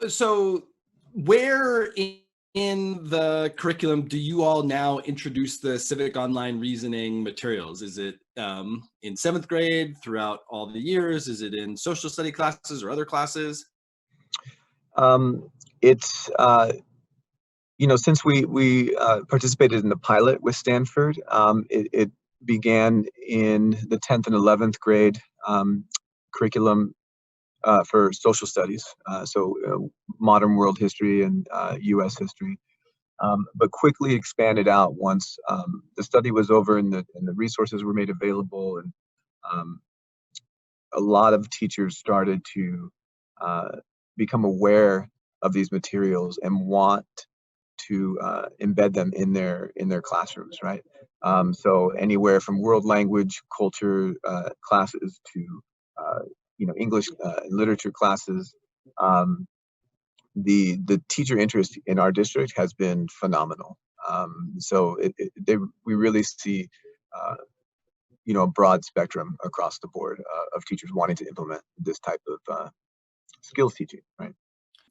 So where in the curriculum do you all now introduce the Civic Online Reasoning materials? Is it in seventh grade throughout all the years? Is it in social study classes or other classes? Um, it's since we participated in the pilot with Stanford, it began in the 10th and 11th grade curriculum for social studies, modern world history and U.S. history, but quickly expanded out once the study was over and the resources were made available, and um, a lot of teachers started to become aware of these materials and want to embed them in their classrooms, right? So anywhere from world language, culture classes to English literature classes. Um, the teacher interest in our district has been phenomenal. We really see a broad spectrum across the board of teachers wanting to implement this type of skills teaching, right?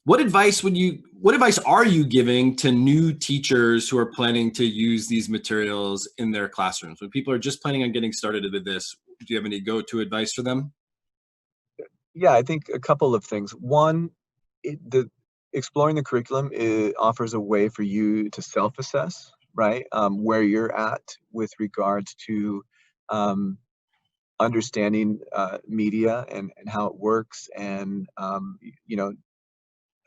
What advice are you giving to new teachers who are planning to use these materials in their classrooms? When people are just planning on getting started with this, do you have any go-to advice for them? Yeah, I think a couple of things. One, exploring the curriculum, it offers a way for you to self-assess, right? Where you're at with regards to um, understanding media and how it works, and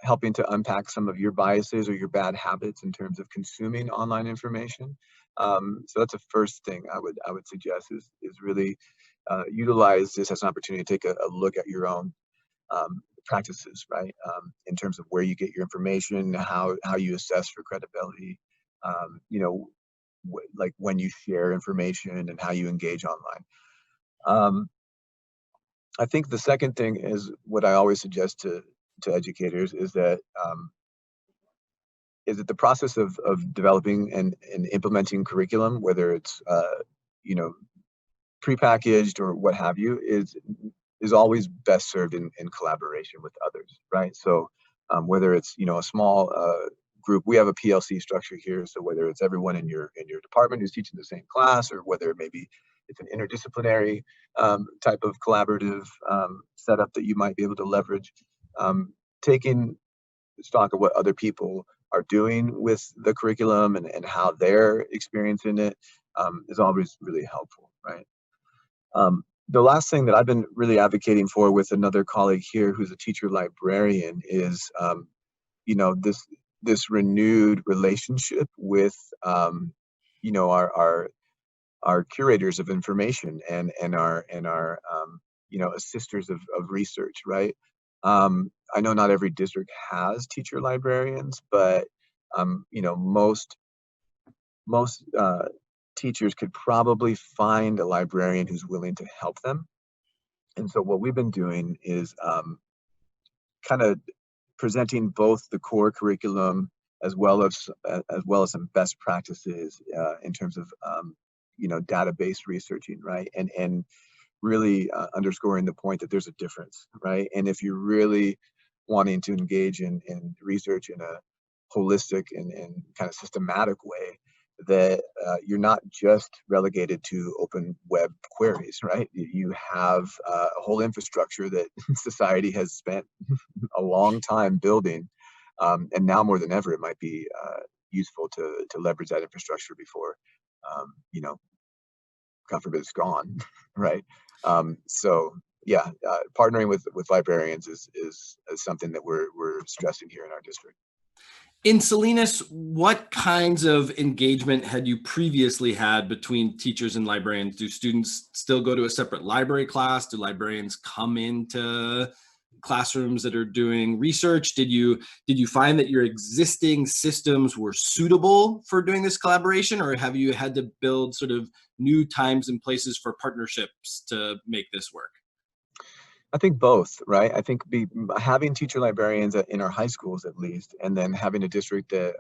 helping to unpack some of your biases or your bad habits in terms of consuming online information. So that's the first thing I would suggest is really utilize this as an opportunity to take a look at your own practices, right? In terms of where you get your information, how you assess for credibility, like when you share information and how you engage online. Um, I think the second thing is what I always suggest to educators is that the process of developing and implementing curriculum, whether it's you know prepackaged or what have you, is always best served in collaboration with others, right? So whether it's a small group, we have a PLC structure here, so whether it's everyone in your department who's teaching the same class, or whether maybe it's an interdisciplinary type of collaborative setup that you might be able to leverage, taking stock of what other people are doing with the curriculum and how they're experiencing it is always really helpful, right? The last thing that I've been really advocating for with another colleague here who's a teacher librarian is, this renewed relationship with, our curators of information and our assisters of research, right? I know not every district has teacher librarians, but most teachers could probably find a librarian who's willing to help them. And so what we've been doing is kind of presenting both the core curriculum as well as some best practices in terms of database researching, right? And really underscoring the point that there's a difference, right? And if you're really wanting to engage in research in a holistic and kind of systematic way, that you're not just relegated to open web queries, right? You have a whole infrastructure that society has spent a long time building, and now more than ever, it might be useful to leverage that infrastructure before, God forbid, it's gone, right? So yeah, partnering with librarians is something that we're stressing here in our district. In Salinas, what kinds of engagement had you previously had between teachers and librarians? Do students still go to a separate library class? Do librarians come into classrooms that are doing research? Did you find that your existing systems were suitable for doing this collaboration, or have you had to build sort of new times and places for partnerships to make this work? I think both, right? I think having teacher librarians in our high schools, at least, and then having a district that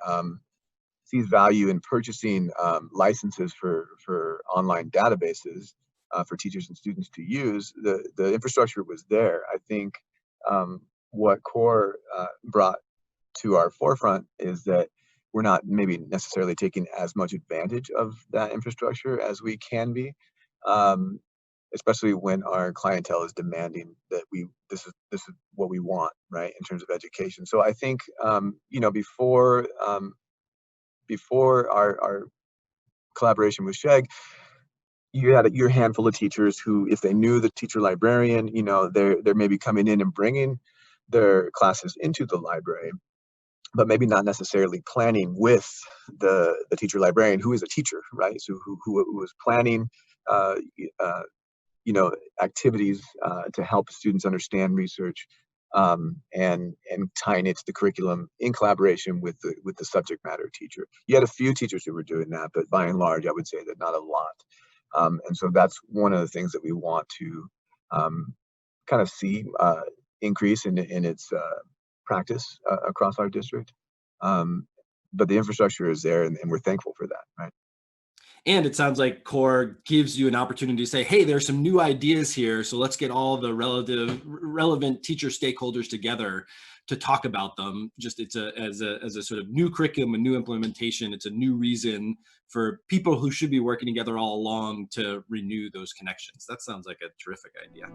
sees value in purchasing licenses for online databases for teachers and students to use. The infrastructure was there. I think what COR brought to our forefront is that we're not maybe necessarily taking as much advantage of that infrastructure as we can be, um, especially when our clientele is demanding that this is what we want, right, in terms of education. So I think before our collaboration with Sheg, you had your handful of teachers who, if they knew the teacher librarian, they're maybe coming in and bringing their classes into the library, but maybe not necessarily planning with the teacher librarian who is a teacher, right? So who was planning uh, uh, activities to help students understand research, and tying it to the curriculum in collaboration with the subject matter teacher. You had a few teachers who were doing that, but by and large, I would say that not a lot. And so that's one of the things that we want to kind of see increase in its practice across our district. Um, but the infrastructure is there, and we're thankful for that, right? And it sounds like CORE gives you an opportunity to say, hey, there's some new ideas here. So let's get all the relevant teacher stakeholders together to talk about them. Just as a sort of new curriculum, a new implementation. It's a new reason for people who should be working together all along to renew those connections. That sounds like a terrific idea.